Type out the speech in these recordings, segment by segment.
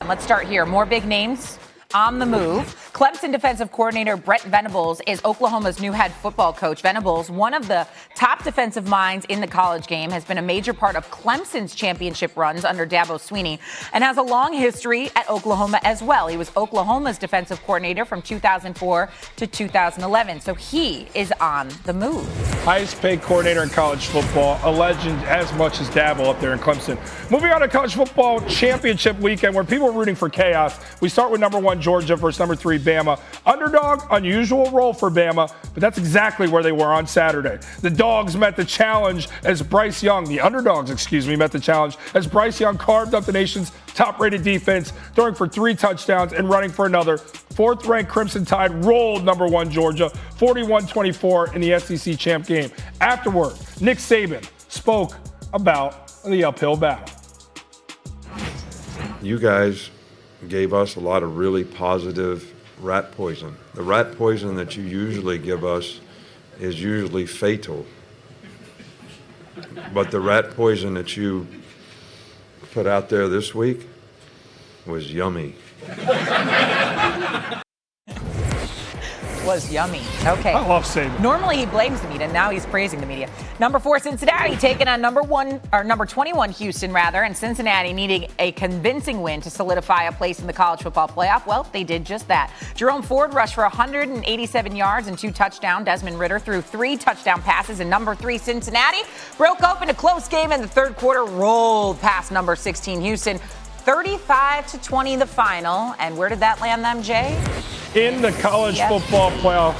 Let's start here. More big names on the move. Clemson defensive coordinator Brent Venables is Oklahoma's new head football coach. Venables, one of the top defensive minds in the college game, has been a major part of Clemson's championship runs under Dabo Swinney and has a long history at Oklahoma as well. He was Oklahoma's defensive coordinator from 2004 to 2011, so he is on the move. Highest paid coordinator in college football, a legend as much as Dabo up there in Clemson. Moving on to college football championship weekend where people are rooting for chaos. We start with number 1 Georgia versus number 3 Bama. Underdog, unusual role for Bama, but that's exactly where they were on Saturday. The Dogs met the challenge as Bryce Young, the underdogs, met the challenge as Bryce Young carved up the nation's top-rated defense, throwing for 3 touchdowns and running for another. 4th-ranked Crimson Tide rolled number 1 Georgia, 41-24 in the SEC champ game. Afterward, Nick Saban spoke about the uphill battle. You guys gave us a lot of really positive rat poison. The rat poison that you usually give us is usually fatal. But the rat poison that you put out there this week was yummy. Was yummy. Okay. I love Saban. Normally he blames the media, now he's praising the media. Number 4 Cincinnati taking on number 21 Houston and Cincinnati needing a convincing win to solidify a place in the college football playoff. Well, they did just that. Jerome Ford rushed for 187 yards and 2 touchdowns. Desmond Ridder threw 3 touchdown passes, and number 3 Cincinnati broke open a close game in the third quarter, rolled past number 16 Houston. 35-20 the final. And where did that land them, Jay? In the college football playoff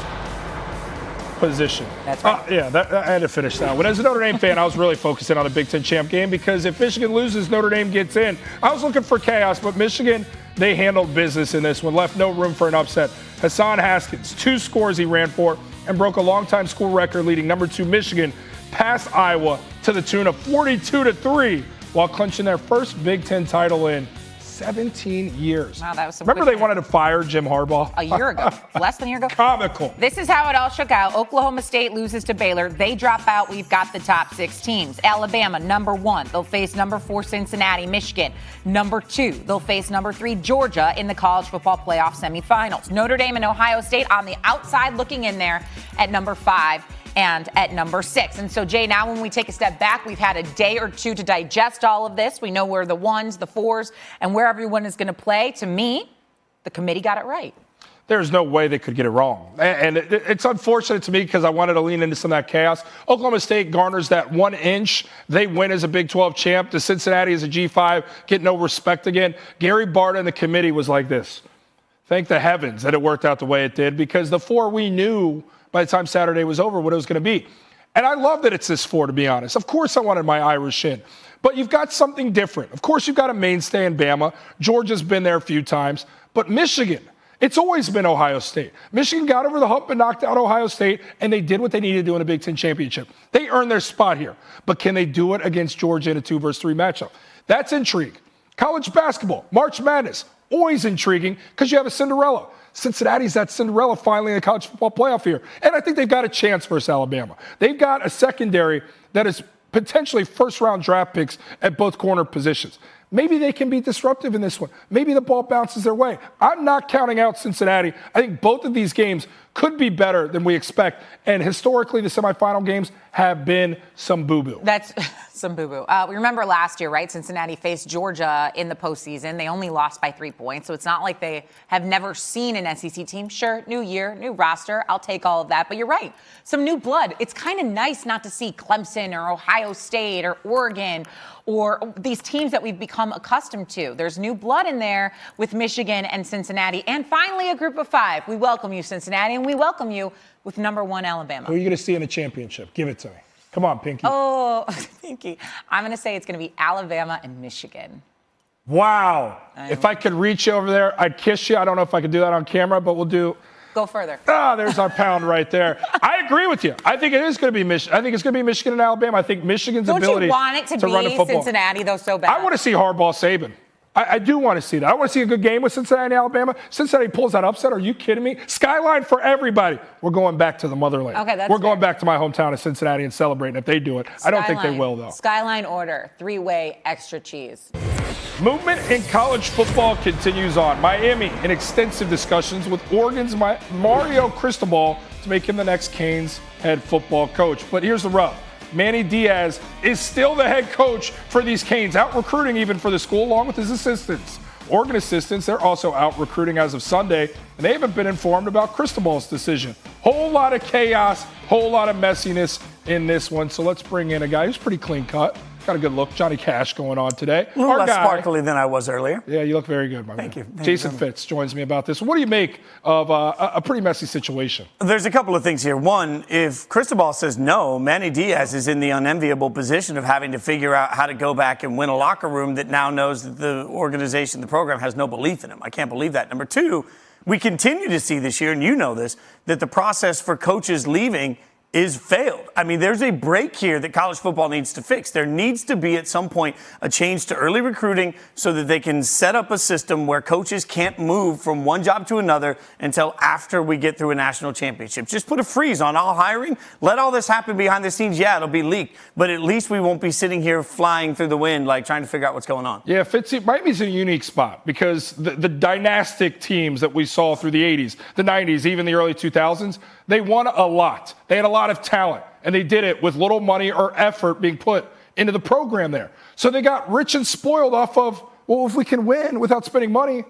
position. That's right. I had to finish that one. As a Notre Dame fan, I was really focusing on the Big Ten champ game because if Michigan loses, Notre Dame gets in. I was looking for chaos, but Michigan, they handled business in this one, left no room for an upset. Hassan Haskins, 2 scores he ran for and broke a longtime school record leading number 2 Michigan past Iowa to the tune of 42-3 while clinching their first Big Ten title in 17 years. Wow, that was some. Remember they wanted to fire Jim Harbaugh? A year ago. Less than a year ago. Comical. This is how it all shook out. Oklahoma State loses to Baylor. They drop out. We've got the top 6 teams. Alabama, number 1. They'll face number 4 Cincinnati. Michigan, number 2. They'll face number 3 Georgia in the college football playoff semifinals. Notre Dame and Ohio State on the outside looking in there at number 5. And at number 6. And so, Jay, now when we take a step back, we've had a day or two to digest all of this. We know where the 1s, the 4s, and where everyone is going to play. To me, the committee got it right. There's no way they could get it wrong. And it's unfortunate to me because I wanted to lean into some of that chaos. Oklahoma State garners that 1 inch. They win as a Big 12 champ. The Cincinnati as a G5 get no respect again. Gary Barta and the committee was like this. Thank the heavens that it worked out the way it did because the 4 we knew by the time Saturday was over what it was going to be. And I love that it's this 4, to be honest. Of course I wanted my Irish in. But you've got something different. Of course you've got a mainstay in Bama. Georgia's been there a few times. But Michigan, it's always been Ohio State. Michigan got over the hump and knocked out Ohio State, and they did what they needed to do in a Big Ten championship. They earned their spot here. But can they do it against Georgia in a 2-3 matchup? That's intrigue. College basketball, March Madness, always intriguing because you have a Cinderella. Cincinnati's that Cinderella finally in the college football playoff here. And I think they've got a chance versus Alabama. They've got a secondary that is potentially first-round draft picks at both corner positions. Maybe they can be disruptive in this one. Maybe the ball bounces their way. I'm not counting out Cincinnati. I think both of these games could be better than we expect. And historically, the semifinal games have been some boo-boo. That's some boo-boo. We remember last year, right? Cincinnati faced Georgia in the postseason. They only lost by 3 points. So it's not like they have never seen an SEC team. Sure, new year, new roster. I'll take all of that. But you're right. Some new blood. It's kind of nice not to see Clemson or Ohio State or Oregon or these teams that we've become accustomed to. There's new blood in there with Michigan and Cincinnati. And finally, a group of 5. We welcome you, Cincinnati, and we welcome you with number 1 Alabama. Who are you going to see in the championship? Give it to me. Come on, Pinky. Oh, Pinky. I'm going to say it's going to be Alabama and Michigan. Wow. If I could reach you over there, I'd kiss you. I don't know if I could do that on camera, but we'll do. Go further. There's our pound right there. I agree with you. I think it is going to be Michigan. I think it's going to be Michigan and Alabama. I think Michigan's ability to run the football. Don't you want it to be Cincinnati, though, so bad? I want to see Harbaugh Saban. I do want to see that. I want to see a good game with Cincinnati and Alabama. Cincinnati pulls that upset. Are you kidding me? Skyline for everybody. We're going back to the motherland. Okay, that's We're going back to my hometown of Cincinnati and celebrating if they do it. I don't think they will, though. Skyline order, 3-way extra cheese. Movement in college football continues on. Miami in extensive discussions with Oregon's Mario Cristobal to make him the next Canes head football coach. But here's the rub. Manny Diaz is still the head coach for these Canes, out recruiting even for the school along with his assistants. Oregon assistants, they're also out recruiting as of Sunday, and they haven't been informed about Cristobal's decision. Whole lot of chaos, whole lot of messiness in this one. So let's bring in a guy who's pretty clean cut. Got a good look. Johnny Cash going on today. A little less sparkly than I was earlier. Yeah, you look very good, my man. Thank you. Jason Fitz joins me about this. What do you make of a pretty messy situation? There's a couple of things here. One, if Cristobal says no, Manny Diaz is in the unenviable position of having to figure out how to go back and win a locker room that now knows that the organization, the program, has no belief in him. I can't believe that. Number two, we continue to see this year, and you know this, that the process for coaches leaving is failed. I mean, there's a break here that college football needs to fix. There needs to be at some point a change to early recruiting so that they can set up a system where coaches can't move from one job to another until after we get through a national championship. Just put a freeze on all hiring. Let all this happen behind the scenes. Yeah, it'll be leaked, but at least we won't be sitting here flying through the wind, like trying to figure out what's going on. Yeah, Fitzy, Miami's in a unique spot because the dynastic teams that we saw through the 80s, the 90s, even the early 2000s, they won a lot. They had a lot of talent, and they did it with little money or effort being put into the program there. So they got rich and spoiled off of, well, if we can win without spending money,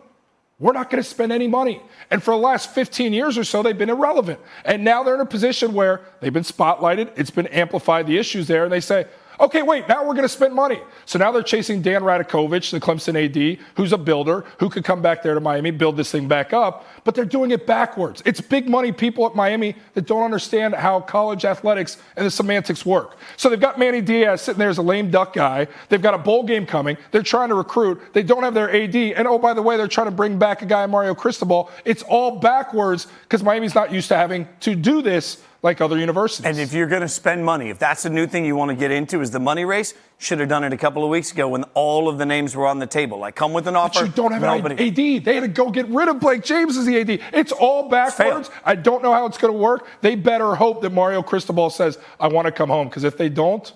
we're not going to spend any money. And for the last 15 years or so, they've been irrelevant. And now they're in a position where they've been spotlighted. It's been amplified, the issues there, and they say, okay, wait, now we're going to spend money. So now they're chasing Dan Radakovich, the Clemson AD, who's a builder, who could come back there to Miami, build this thing back up, but they're doing it backwards. It's big money people at Miami that don't understand how college athletics and the semantics work. So they've got Manny Diaz sitting there as a lame duck guy. They've got a bowl game coming. They're trying to recruit. They don't have their AD. And oh, by the way, they're trying to bring back a guy, Mario Cristobal. It's all backwards because Miami's not used to having to do this like other universities. And if you're going to spend money, if that's the new thing you want to get into is the money race, should have done it a couple of weeks ago when all of the names were on the table. Like, come with an offer. But you don't have an AD. They had to go get rid of Blake James as the AD. It's all backwards. I don't know how it's going to work. They better hope that Mario Cristobal says, I want to come home. Because if they don't,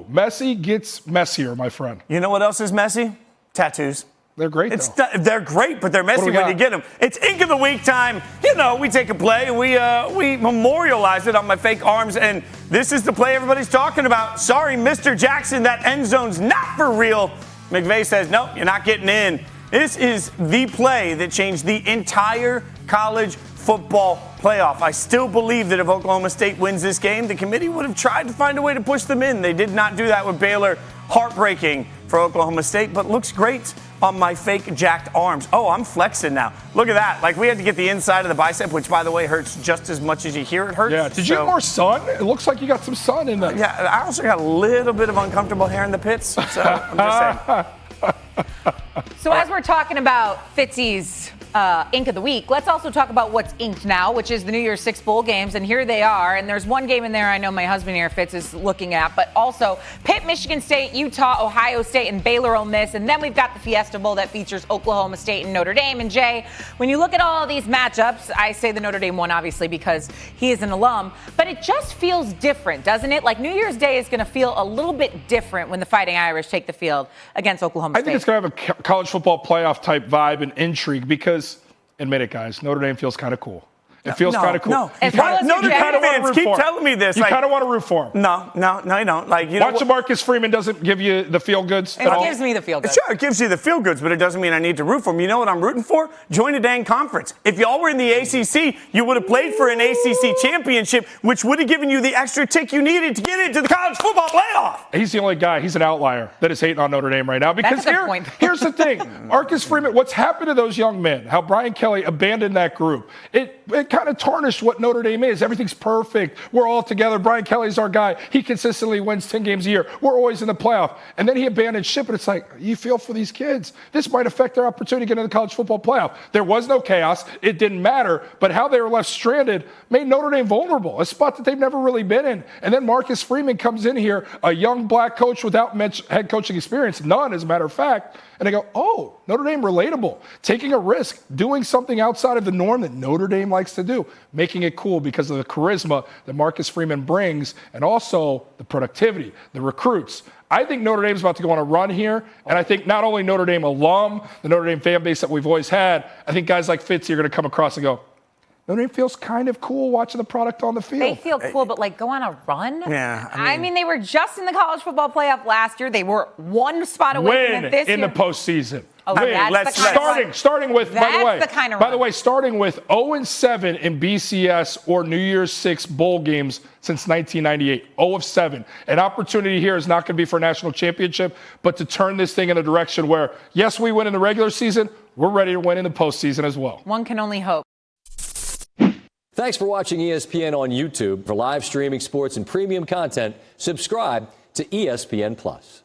messy gets messier, my friend. You know what else is messy? Tattoos. They're great, They're great, but they're messy when you get them. It's Ink of the Week time. You know, we take a play and we memorialize it on my fake arms, and this is the play everybody's talking about. Sorry, Mr. Jackson, that end zone's not for real. McVay says, nope, you're not getting in. This is the play that changed the entire college football playoff. I still believe that if Oklahoma State wins this game, the committee would have tried to find a way to push them in. They did not do that with Baylor. Heartbreaking for Oklahoma State, but looks great on my fake jacked arms. Oh, I'm flexing now. Look at that. Like, we had to get the inside of the bicep, which, by the way, hurts just as much as you hear it hurts. Yeah. Did you get more sun? It looks like you got some sun in there. Yeah. I also got a little bit of uncomfortable hair in the pits. So I'm just saying. So as we're talking about Fitzy's Ink of the Week, let's also talk about what's inked now, which is the New Year's Six bowl games, and here they are. And there's one game in there I know my husband here, Fitz, is looking at, but also Pitt, Michigan State, Utah, Ohio State, and Baylor Ole Miss. And then we've got the Fiesta Bowl that features Oklahoma State and Notre Dame. And Jay, when you look at all of these matchups, I say the Notre Dame one, obviously, because he is an alum, but it just feels different, doesn't it? Like, New Year's Day is going to feel a little bit different when the Fighting Irish take the field against Oklahoma State. I think it's going to have a college football playoff type vibe and intrigue because, admit it, guys, Notre Dame feels kind of cool. It feels kind of cool. No, Notre Dame fans keep telling me this. You kind of want to root for him. No, you don't. Like, you Watching Marcus Freeman doesn't give you the feel goods at all. It gives me the feel goods. Sure, it gives you the feel goods, but it doesn't mean I need to root for him. You know what I'm rooting for? Join a dang conference. If y'all were in the ACC, you would have played for an ACC championship, which would have given you the extra tick you needed to get into the college football playoff. He's the only guy. He's an outlier that is hating on Notre Dame right now. Because here's the thing. Marcus Freeman, what's happened to those young men, how Brian Kelly abandoned that group, it kind of tarnished what Notre Dame is. Everything's perfect. We're all together. Brian Kelly's our guy. He consistently wins 10 games a year. We're always in the playoff. And then he abandoned ship, and it's like, you feel for these kids. This might affect their opportunity to get into the college football playoff. There was no chaos. It didn't matter. But how they were left stranded made Notre Dame vulnerable, a spot that they've never really been in. And then Marcus Freeman comes in here, a young black coach without head coaching experience, none, as a matter of fact. And I go, oh, Notre Dame relatable, taking a risk, doing something outside of the norm that Notre Dame likes to do, making it cool because of the charisma that Marcus Freeman brings and also the productivity, the recruits. I think Notre Dame's about to go on a run here, and I think not only Notre Dame alum, the Notre Dame fan base that we've always had, I think guys like Fitzy are going to come across and go, Notre Dame feels kind of cool watching the product on the field. They feel cool, but like go on a run? Yeah. I mean, they were just in the college football playoff last year. They were one spot away from it this year. In the postseason. Oh, that's the kind starting with, by the way, the kind of by the way, starting with 0-7 in BCS or New Year's Six bowl games since 1998. 0-7. An opportunity here is not going to be for a national championship, but to turn this thing in a direction where, yes, we win in the regular season, we're ready to win in the postseason as well. One can only hope. Thanks for watching ESPN on YouTube. For live streaming sports and premium content, subscribe to ESPN+.